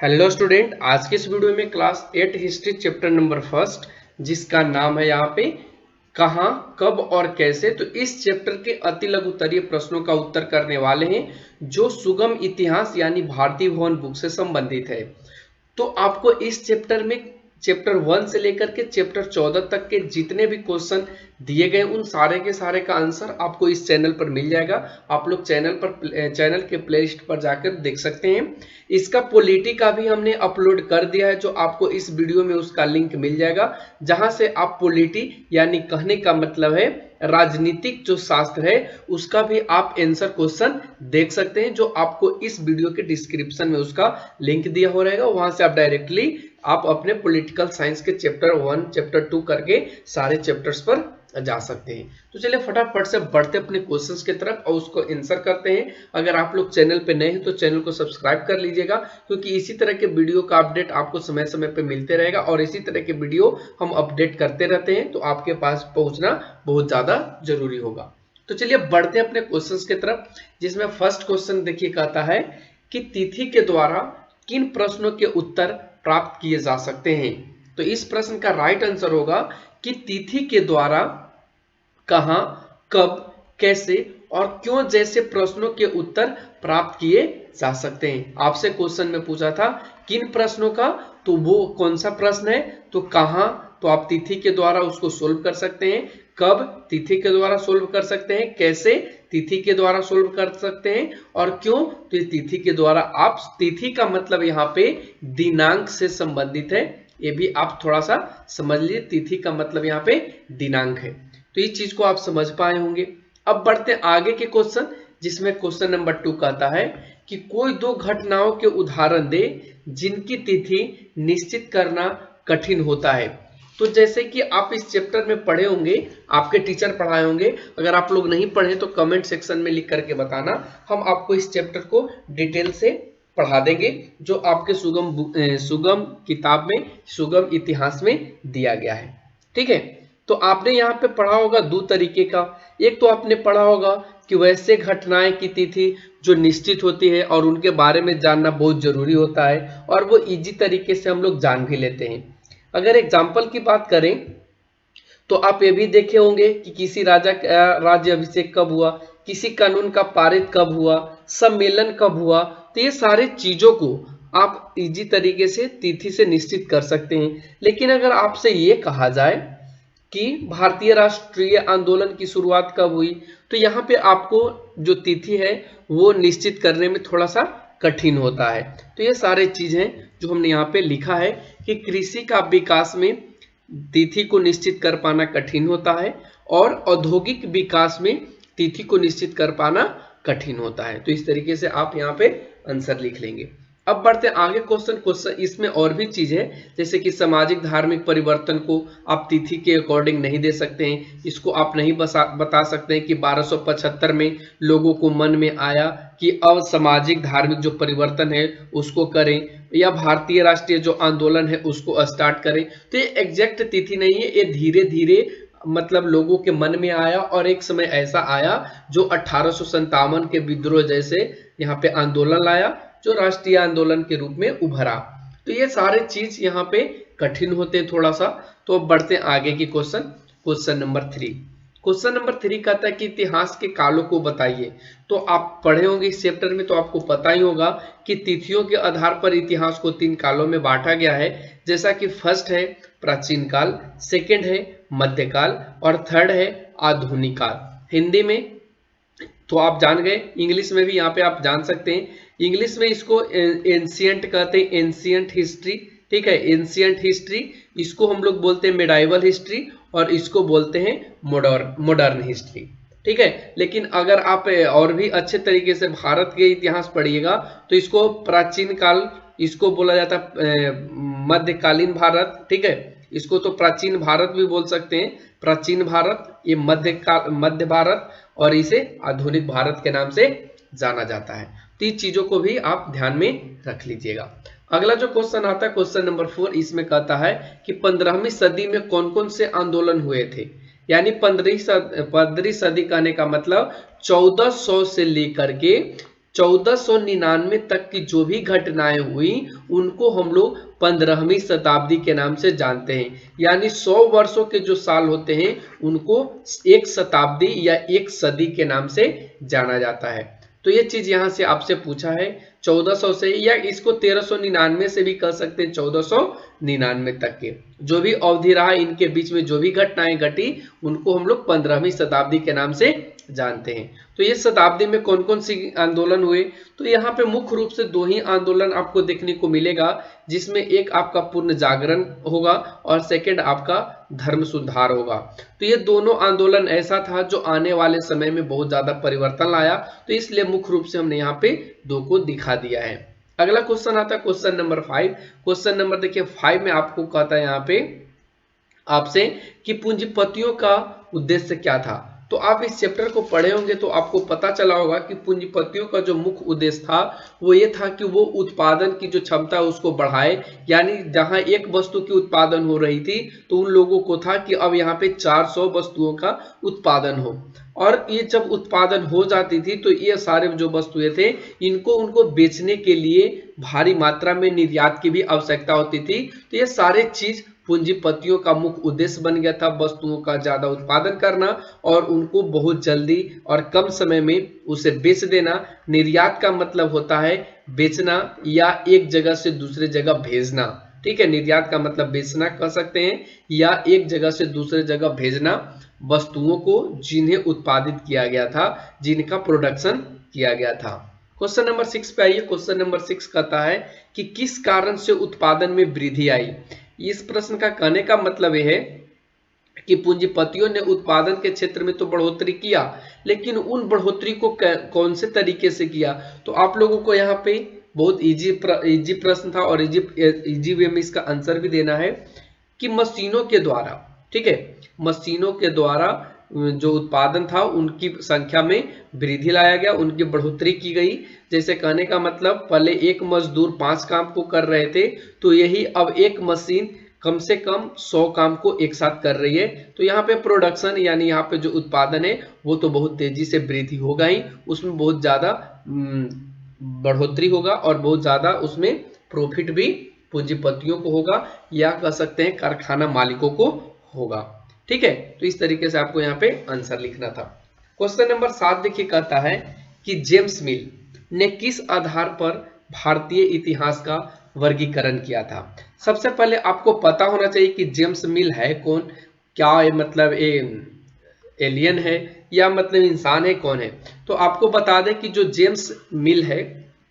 Hello student, आज के इस वीडियो में class 8 history chapter number first जिसका नाम है यहाँ पे कहाँ, कब और कैसे। तो इस चैप्टर के अति लघुत्तरीय प्रश्नों का उत्तर करने वाले हैं जो सुगम इतिहास यानी भारतीय भवन बुक से संबंधित है। तो आपको इस चैप्टर में चैप्टर 1 से लेकर के चैप्टर 14 तक के जितने भी क्वेश्चन दिए गए उन सारे के सारे का आंसर आपको इस चैनल पर मिल जाएगा। आप लोग चैनल के प्लेलिस्ट पर जाकर देख सकते हैं। इसका पॉलिटी का भी हमने अपलोड कर दिया है, जो आपको इस वीडियो में उसका लिंक मिल जाएगा, जहां से आप पॉलिटी यानी कहने का मतलब है राजनीतिक जो शास्त्र है उसका भी आप आंसर क्वेश्चन देख सकते हैं, जो आपको इस वीडियो के डिस्क्रिप्शन में उसका लिंक दिया हो रहेगा। वहां से आप डायरेक्टली आप अपने पॉलिटिकल साइंस के चैप्टर 1 चैप्टर 2 करके सारे चैप्टर्स पर जा सकते हैं। तो चलिए फटाफट से बढ़ते अपने क्वेश्चंस की तरफ और उसको आंसर करते हैं। अगर आप लोग चैनल पे नए हैं तो चैनल को सब्सक्राइब कर लीजिएगा, क्योंकि इसी तरह के वीडियो का अपडेट आपको समय समय पे मिलते रहेगा और इसी तरह के वीडियो हम अपडेट करते रहते हैं, तो आपके पास पहुंचना बहुत ज्यादा जरूरी होगा। तो चलिए बढ़ते हैं अपने क्वेश्चंस की तरफ, जिसमें फर्स्ट क्वेश्चन देखिए कहता है कि तिथि के द्वारा किन प्रश्नों के उत्तर प्राप्त किए जा सकते हैं। तो इस प्रश्न का राइट आंसर होगा कि तिथि के द्वारा कहां, कब, कैसे और क्यों जैसे प्रश्नों के उत्तर प्राप्त किए जा सकते हैं। आपसे क्वेश्चन में पूछा था किन प्रश्नों का, तो वो कौन सा प्रश्न है, तो कहां तो आप तिथि के द्वारा उसको सोल्व कर सकते हैं, कब तिथि के द्वारा सोल्व कर सकते हैं, कैसे तिथि के द्वारा सोल्व कर सकते हैं और क्यों, तो तिथि के द्वारा। आप तिथि का मतलब यहाँ पे दिनांक से संबंधित है, ये भी आप थोड़ा सा समझ लीजिए। तिथि का मतलब यहाँ पे दिनांक है, तो इस चीज को आप समझ पाए होंगे। अब बढ़ते हैं आगे के क्वेश्चन, जिसमें क्वेश्चन नंबर 2 कहता है कि कोई दो घटनाओं के उदाहरण दे जिनकी तिथि निश्चित करना कठिन होता है। तो जैसे कि आप इस चैप्टर में पढ़े होंगे, आपके टीचर पढ़ाए होंगे, अगर आप लोग नहीं पढ़े तो कमेंट सेक्शन में लिख करके बताना, हम आपको इस चैप्टर को डिटेल से पढ़ा देंगे, जो आपके सुगम किताब में सुगम इतिहास में दिया गया है। ठीक है, तो आपने यहाँ पे पढ़ा होगा दो तरीके का। एक तो आपने पढ़ा होगा कि वैसे घटनाएं की तिथि जो निश्चित होती है और उनके बारे में जानना बहुत जरूरी होता है, और वो इजी तरीके से हम लोग जान भी लेते हैं। अगर एग्जाम्पल की बात करें तो आप ये भी देखे होंगे कि किसी राजा का राज्य अभिषेक कब हुआ, किसी कानून का पारित कब हुआ, सम्मेलन कब हुआ। तो ये सारे चीजों को आप इजी तरीके से तिथि से निश्चित कर सकते हैं। लेकिन अगर आपसे ये कहा जाए कि भारतीय राष्ट्रीय आंदोलन की शुरुआत कब हुई, तो यहाँ पे आपको जो तिथि है वो निश्चित करने में थोड़ा सा कठिन होता है। तो ये सारे चीज हैं जो हमने यहाँ पे लिखा है कि कृषि का विकास में तिथि को निश्चित कर पाना कठिन होता है और औद्योगिक विकास में तिथि को निश्चित कर पाना कठिन होता है। तो इस तरीके से आप यहाँ पे आंसर लिख लेंगे। अब बढ़ते हैं आगे क्वेश्चन इसमें और भी चीज है, जैसे कि सामाजिक धार्मिक परिवर्तन को आप तिथि के अकॉर्डिंग नहीं दे सकते हैं। इसको आप नहीं बता सकते हैं कि 1275 में लोगों को मन में आया कि अब सामाजिक धार्मिक जो परिवर्तन है उसको करें, या भारतीय राष्ट्रीय जो आंदोलन है उसको स्टार्ट करें। तो ये एग्जैक्ट तिथि नहीं है, ये धीरे धीरे मतलब लोगों के मन में आया और एक समय ऐसा आया जो 1857 के विद्रोह जैसे यहाँ पे आंदोलन लाया, जो राष्ट्रीय आंदोलन के रूप में उभरा। तो ये सारे चीज यहाँ पे कठिन होते हैं थोड़ा सा। तो अब बढ़ते हैं आगे की क्वेश्चन नंबर 3। क्वेश्चन नंबर 3 कहता है कि इतिहास के कालों को बताइए। तो आप पढ़े होंगे इस चैप्टर में, तो आपको पता ही होगा कि तिथियों के आधार पर इतिहास को 3 कालों में बांटा गया है। जैसा कि फर्स्ट है प्राचीन काल, सेकेंड है मध्यकाल और थर्ड है आधुनिक काल। हिंदी में तो आप जान गए, इंग्लिश में भी यहाँ पे आप जान सकते हैं। इंग्लिश में इसको एंशियंट कहते हैं, एंशियंट हिस्ट्री। ठीक है, एंशियंट हिस्ट्री, इसको हम लोग बोलते हैं मेडाइवल हिस्ट्री और इसको बोलते हैं मॉडर्न हिस्ट्री। ठीक है, लेकिन अगर आप और भी अच्छे तरीके से भारत के इतिहास पढ़िएगा तो इसको प्राचीन काल, इसको बोला जाता है मध्यकालीन भारत। ठीक है, इसको तो प्राचीन भारत भी बोल सकते हैं, प्राचीन भारत, ये मध्य भारत, और इसे आधुनिक भारत के नाम से जाना जाता है। तो इन चीजों को भी आप ध्यान में रख लीजिएगा। अगला जो क्वेश्चन आता है क्वेश्चन नंबर 4, इसमें कहता है कि 15वीं सदी में कौन कौन से आंदोलन हुए थे। यानी 15वीं सदी कहने का मतलब 1400 से लेकर के 1499 तक की जो भी घटनाएं हुई उनको हम लोग 15वीं शताब्दी के नाम से जानते हैं। यानी 100 वर्षों के जो साल होते हैं उनको एक शताब्दी या एक सदी के नाम से जाना जाता है। तो ये चीज यहां से आपसे पूछा है 1400 से, या इसको 1399 से भी कह सकते हैं, 1499 तक के जो भी अवधि रहा, इनके बीच में जो भी घटनाएं घटी उनको हम लोग 15वीं शताब्दी के नाम से जानते हैं। तो ये शताब्दी में कौन कौन सी आंदोलन हुए, तो यहाँ पे मुख्य रूप से दो ही आंदोलन आपको देखने को मिलेगा, जिसमें एक आपका पूर्ण जागरण होगा और सेकंड आपका धर्म सुधार होगा। तो ये दोनों आंदोलन ऐसा था जो आने वाले समय में बहुत ज्यादा परिवर्तन लाया, तो इसलिए मुख्य रूप से हमने यहाँ पे दो को दिखा दिया है। अगला क्वेश्चन आता है क्वेश्चन नंबर 5। क्वेश्चन नंबर देखिए 5 में आपको कहता है यहाँ पे आपसे कि पूंजीपतियों का उद्देश्य क्या था। तो आप इस चैप्टर को पढ़े होंगे तो आपको पता चला होगा कि पूंजीपतियों का जो मुख्य उद्देश्य था वो ये था कि वो उत्पादन की जो क्षमता है उसको बढ़ाए। यानी जहां एक वस्तु की उत्पादन हो रही थी तो उन लोगों को था कि अब यहाँ पे 400 वस्तुओं का उत्पादन हो, और ये जब उत्पादन हो जाती थी तो ये सारे जो वस्तुएं थे उनको बेचने के लिए भारी मात्रा में निर्यात की भी आवश्यकता होती थी। तो ये सारे चीज पूंजीपतियों का मुख्य उद्देश्य बन गया था, वस्तुओं का ज्यादा उत्पादन करना और उनको बहुत जल्दी और कम समय में उसे बेच देना। निर्यात का मतलब होता है बेचना या एक जगह से दूसरे जगह भेजना। ठीक है, निर्यात का मतलब बेचना कह सकते हैं या एक जगह से दूसरे जगह भेजना वस्तुओं को जिन्हें उत्पादित किया गया था, जिनका प्रोडक्शन किया गया था। क्वेश्चन नंबर 6 पे आइए। क्वेश्चन नंबर 6 कहता है कि किस कारण से उत्पादन में वृद्धि आई। इस प्रश्न का कहने का मतलब यह है कि पूंजीपतियों ने उत्पादन के क्षेत्र में तो बढ़ोतरी किया, लेकिन उन बढ़ोतरी को कौन से तरीके से किया। तो आप लोगों को यहाँ पे बहुत इजी प्रश्न था और इजी वे में इसका आंसर भी देना है कि मशीनों के द्वारा, ठीक है, मशीनों के द्वारा जो उत्पादन था उनकी संख्या में वृद्धि लाया गया, उनकी बढ़ोतरी की गई। जैसे कहने का मतलब पहले एक मजदूर 5 काम को कर रहे थे तो यही अब एक मशीन कम से कम 100 काम को एक साथ कर रही है। तो यहाँ पे प्रोडक्शन यानी यहाँ पे जो उत्पादन है वो तो बहुत तेजी से वृद्धि होगा ही, उसमें बहुत ज्यादा बढ़ोतरी होगा और बहुत ज्यादा उसमें प्रॉफिट भी पूंजीपतियों को होगा या कह सकते हैं कारखाना मालिकों को होगा। ठीक है, तो इस तरीके से आपको यहाँ पे आंसर लिखना था। क्वेश्चन नंबर 7 देखिए कहता है कि जेम्स मिल ने किस आधार पर भारतीय इतिहास का वर्गीकरण किया था। सबसे पहले आपको पता होना चाहिए कि जेम्स मिल है कौन, क्या मतलब एलियन है या मतलब इंसान है, कौन है। तो आपको बता दें कि जो जेम्स मिल है,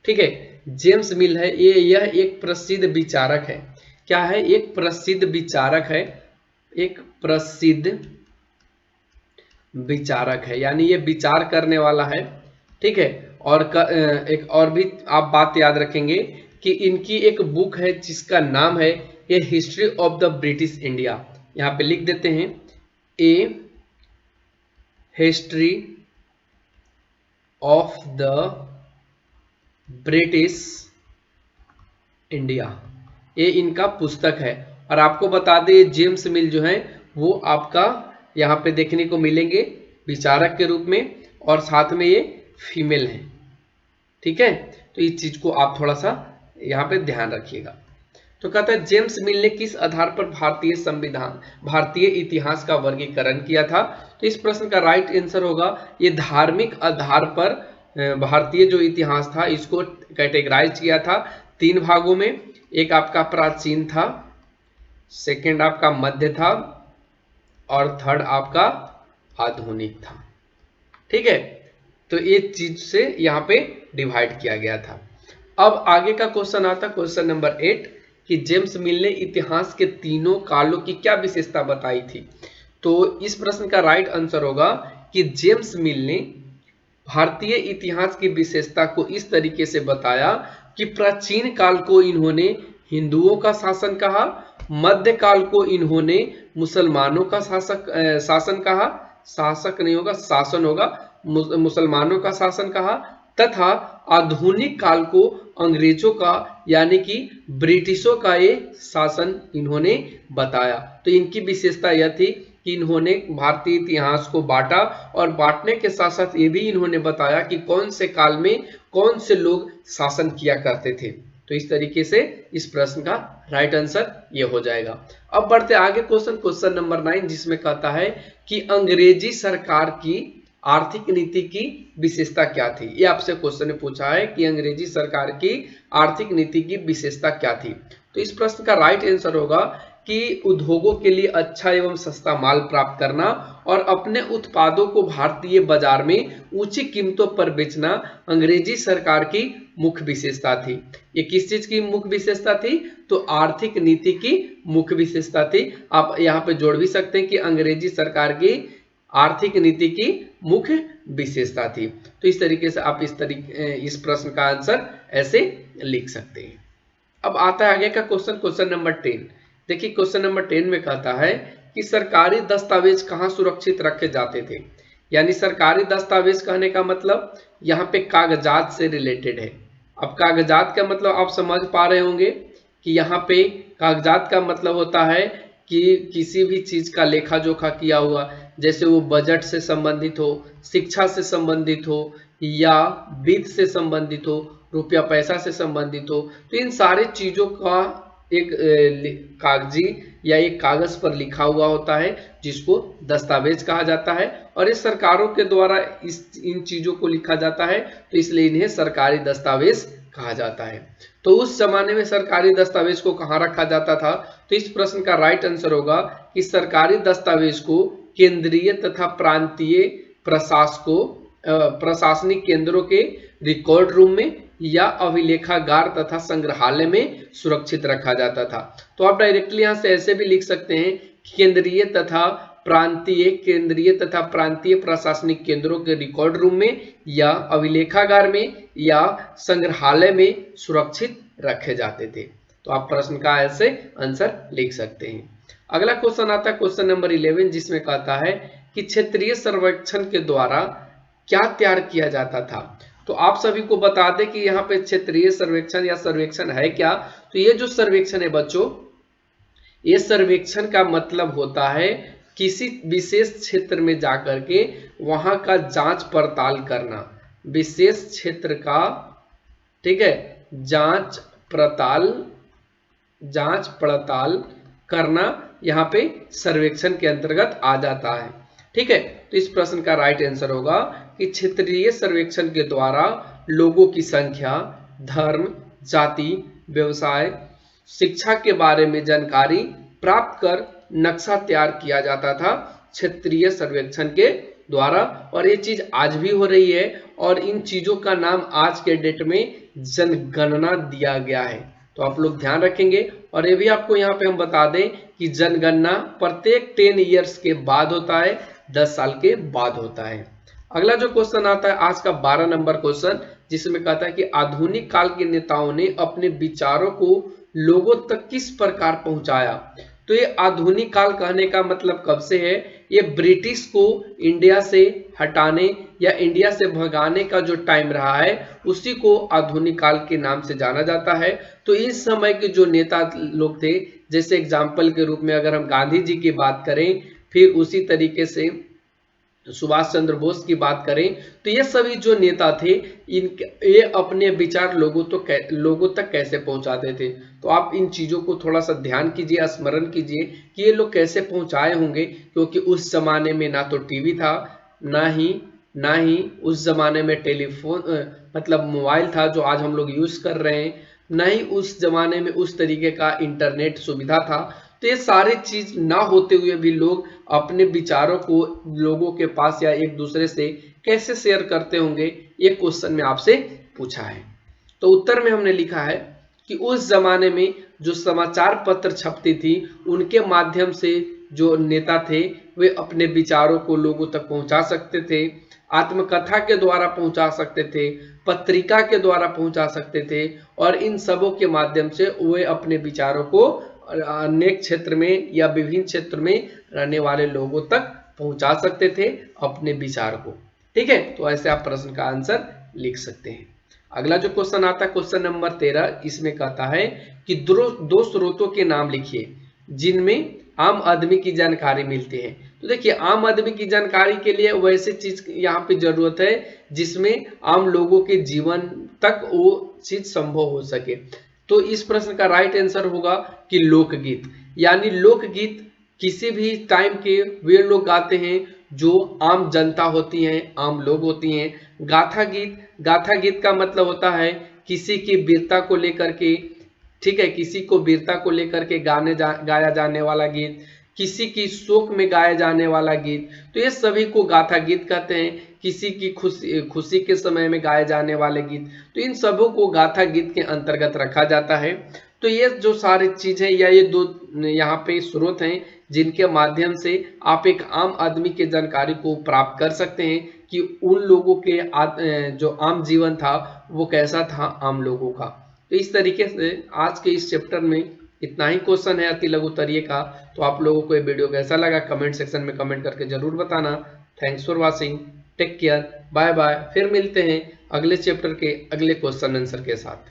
ठीक है, जेम्स मिल है यह एक प्रसिद्ध विचारक है। क्या है? एक प्रसिद्ध विचारक है, एक प्रसिद्ध विचारक है, यानी ये विचार करने वाला है। ठीक है, और एक और भी आप बात याद रखेंगे कि इनकी एक बुक है जिसका नाम है a history of the British India. यहां पे लिख देते हैं a history of the British India, ये इनका पुस्तक है। और आपको बता दें जेम्स मिल जो है वो आपका यहाँ पे देखने को मिलेंगे विचारक के रूप में और साथ में ये फीमेल है। ठीक है, तो इस चीज को आप थोड़ा सा यहाँ पे ध्यान रखिएगा। तो कहता है जेम्स मिल ने किस आधार पर भारतीय संविधान, भारतीय इतिहास का वर्गीकरण किया था। तो इस प्रश्न का राइट आंसर होगा ये धार्मिक आधार पर भारतीय जो इतिहास था इसको कैटेगराइज किया था 3 भागों में। एक आपका प्राचीन था, सेकंड आपका मध्य था और थर्ड आपका आधुनिक था। ठीक है, तो ये चीज से यहाँ पे डिवाइड किया गया था। अब आगे का क्वेश्चन आता है क्वेश्चन नंबर 8 कि जेम्स मिल ने इतिहास के तीनों कालों की क्या विशेषता बताई थी। तो इस प्रश्न का राइट आंसर होगा कि जेम्स मिल ने भारतीय इतिहास की विशेषता को इस तरीके से बताया कि प्राचीन काल को इन्होंने हिंदुओं का शासन कहा, मध्य काल को इन्होंने मुसलमानों का शासन कहा, शासक नहीं होगा शासन होगा, मुसलमानों का शासन कहा, तथा आधुनिक काल को अंग्रेजों का यानी कि ब्रिटिशों का ये शासन इन्होंने बताया। तो इनकी विशेषता यह थी कि इन्होंने भारतीय इतिहास को बांटा और बांटने के साथ साथ ये भी इन्होंने बताया कि कौन से काल में कौन से लोग शासन किया करते थे। तो इस तरीके से इस प्रश्न का राइट आंसर ये हो जाएगा। अब बढ़ते आगे क्वेश्चन नंबर 9, जिसमें कहता है कि अंग्रेजी सरकार की आर्थिक नीति की विशेषता क्या थी। ये आपसे क्वेश्चन ने पूछा है कि अंग्रेजी सरकार की आर्थिक नीति की विशेषता क्या थी। तो इस प्रश्न का राइट आंसर होगा कि उद्योगों के लिए अच्छा एवं सस्ता माल प्राप्त करना और अपने उत्पादों को भारतीय बाजार में ऊंची कीमतों पर बेचना अंग्रेजी सरकार की मुख्य विशेषता थी। ये किस चीज की मुख्य विशेषता थी? तो आर्थिक नीति की मुख्य विशेषता थी। आप यहाँ पे जोड़ भी सकते हैं कि अंग्रेजी सरकार की आर्थिक नीति की मुख्य विशेषता थी। तो इस तरीके से आप इस प्रश्न का आंसर ऐसे लिख सकते हैं। अब आता है आगे का क्वेश्चन नंबर 10। देखिए क्वेश्चन नंबर 10 में कहता है कि सरकारी दस्तावेज कहाँ सुरक्षित रखे जाते थे। यानी सरकारी दस्तावेज कहने का मतलब यहाँ पे कागजात से रिलेटेड है। अब कागजात का मतलब आप समझ पा रहे होंगे कि यहाँ पे कागजात का मतलब होता है कि किसी भी चीज का लेखा जोखा किया हुआ, जैसे वो बजट से संबंधित हो, शिक्षा से संबंधित हो या वित्त से संबंधित हो, रुपया पैसा से संबंधित हो। तो इन सारे चीजों का एक कागजी या एक कागज पर लिखा हुआ होता है जिसको दस्तावेज कहा जाता है, और ये सरकारों के द्वारा इन चीजों को लिखा जाता है, तो इसलिए इन्हें सरकारी दस्तावेज कहा जाता है। तो उस जमाने में सरकारी दस्तावेज को कहाँ रखा जाता था? तो इस प्रश्न का राइट आंसर होगा कि सरकारी दस्तावेज को केंद्रीय तथा प्रांतीय प्रशासनिक केंद्रों के रिकॉर्ड रूम में या अभिलेखागार तथा संग्रहालय में सुरक्षित रखा जाता था। तो आप डायरेक्टली यहां से ऐसे भी लिख सकते हैं केंद्रीय तथा प्रांतीय प्रशासनिक केंद्रों के रिकॉर्ड रूम में या अभिलेखागार में या संग्रहालय में सुरक्षित रखे जाते थे। तो आप प्रश्न का ऐसे आंसर लिख सकते हैं। अगला क्वेश्चन आता है क्वेश्चन नंबर 11, जिसमें कहता है कि क्षेत्रीय सर्वेक्षण के द्वारा क्या तैयार किया जाता था। तो आप सभी को बता दें कि यहाँ पे क्षेत्रीय सर्वेक्षण या सर्वेक्षण है क्या। तो ये जो सर्वेक्षण है बच्चों, ये सर्वेक्षण का मतलब होता है किसी विशेष क्षेत्र में जाकर के वहां का जांच पड़ताल करना, विशेष क्षेत्र का, ठीक है, जांच पड़ताल करना यहाँ पे सर्वेक्षण के अंतर्गत आ जाता है। ठीक है, तो इस प्रश्न का राइट आंसर होगा कि क्षेत्रीय सर्वेक्षण के द्वारा लोगों की संख्या, धर्म, जाति, व्यवसाय, शिक्षा के बारे में जानकारी प्राप्त कर नक्शा तैयार किया जाता था क्षेत्रीय सर्वेक्षण के द्वारा, और ये चीज आज भी हो रही है, और इन चीजों का नाम आज के डेट में जनगणना दिया गया है। तो आप लोग ध्यान रखेंगे। और ये भी आपको यहाँ पे हम बता दें कि जनगणना प्रत्येक 10 ईयर्स के बाद होता है, 10 साल के बाद होता है। अगला जो क्वेश्चन आता है आज का 12 नंबर क्वेश्चन, जिसमें कहता है कि आधुनिक काल के नेताओं ने अपने विचारों को लोगों तक किस प्रकार पहुंचाया। तो ये आधुनिक काल कहने का मतलब कब से है? ये ब्रिटिश को इंडिया से हटाने या इंडिया से भगाने का जो टाइम रहा है उसी को आधुनिक काल के नाम से जाना जाता है। तो इस समय के जो नेता लोग थे, जैसे एग्जाम्पल के रूप में अगर हम गांधी जी की बात करें, फिर उसी तरीके से सुभाष चंद्र बोस की बात करें, तो ये सभी जो नेता थे ये अपने विचार लोगों तक कैसे पहुंचाते थे। तो आप इन चीजों को थोड़ा सा ध्यान कीजिए, स्मरण कीजिए कि ये लोग कैसे पहुंचाए होंगे, क्योंकि उस जमाने में ना तो टीवी था, ना ही उस जमाने में टेलीफोन मतलब मोबाइल था जो आज हम लोग यूज कर रहे हैं, ना ही उस जमाने में उस तरीके का इंटरनेट सुविधा था। तो ये सारी चीज ना होते हुए भी लोग अपने विचारों को लोगों के पास या एक दूसरे से कैसे शेयर करते होंगे, ये क्वेश्चन में आपसे पूछा है। तो उत्तर में हमने लिखा है कि उस जमाने में जो समाचार पत्र छपती थी उनके माध्यम से जो नेता थे वे अपने विचारों को लोगों तक पहुंचा सकते थे, आत्मकथा के द्वारा पहुंचा सकते थे, पत्रिका के द्वारा पहुंचा सकते थे, और इन सबों के माध्यम से वे अपने विचारों को अनेक क्षेत्र में या विभिन्न क्षेत्र में रहने वाले लोगों तक पहुंचा सकते थे अपने विचार को। ठीक है, तो ऐसे आप प्रश्न का आंसर लिख सकते हैं। अगला जो क्वेश्चन आता है क्वेश्चन नंबर 13, इसमें कहता है कि दो स्रोतों के नाम लिखिए जिनमें आम आदमी की जानकारी मिलती है। तो देखिए आम आदमी की जानकारी के लिए वैसे चीज यहाँ पे जरूरत है जिसमें आम लोगों के जीवन तक वो चीज संभव हो सके। तो इस प्रश्न का राइट आंसर होगा कि लोकगीत। यानी लोकगीत किसी भी टाइम के वे लोग गाते हैं जो आम जनता होती हैं, आम लोग होती हैं। गाथा गीत का मतलब होता है किसी की वीरता को लेकर के, ठीक है, किसी को वीरता को लेकर के गाया जाने वाला गीत, किसी की शोक में गाया जाने वाला गीत, तो ये सभी को गाथा गीत कहते हैं। किसी की खुशी के समय में गाए जाने वाले गीत, तो इन सबों को गाथा गीत के अंतर्गत रखा जाता है। तो ये जो सारी चीजें या ये दो यहाँ पे स्रोत हैं जिनके माध्यम से आप एक आम आदमी की जानकारी को प्राप्त कर सकते हैं कि उन लोगों के जो आम जीवन था वो कैसा था आम लोगों का। तो इस तरीके से आज के इस चैप्टर में इतना ही क्वेश्चन है अति लघुत्तरीय का। तो आप लोगों को ये वीडियो कैसा लगा कमेंट सेक्शन में कमेंट करके जरूर बताना। Thanks for watching, take care, bye bye. फिर मिलते हैं अगले चैप्टर के अगले क्वेश्चन आंसर के साथ।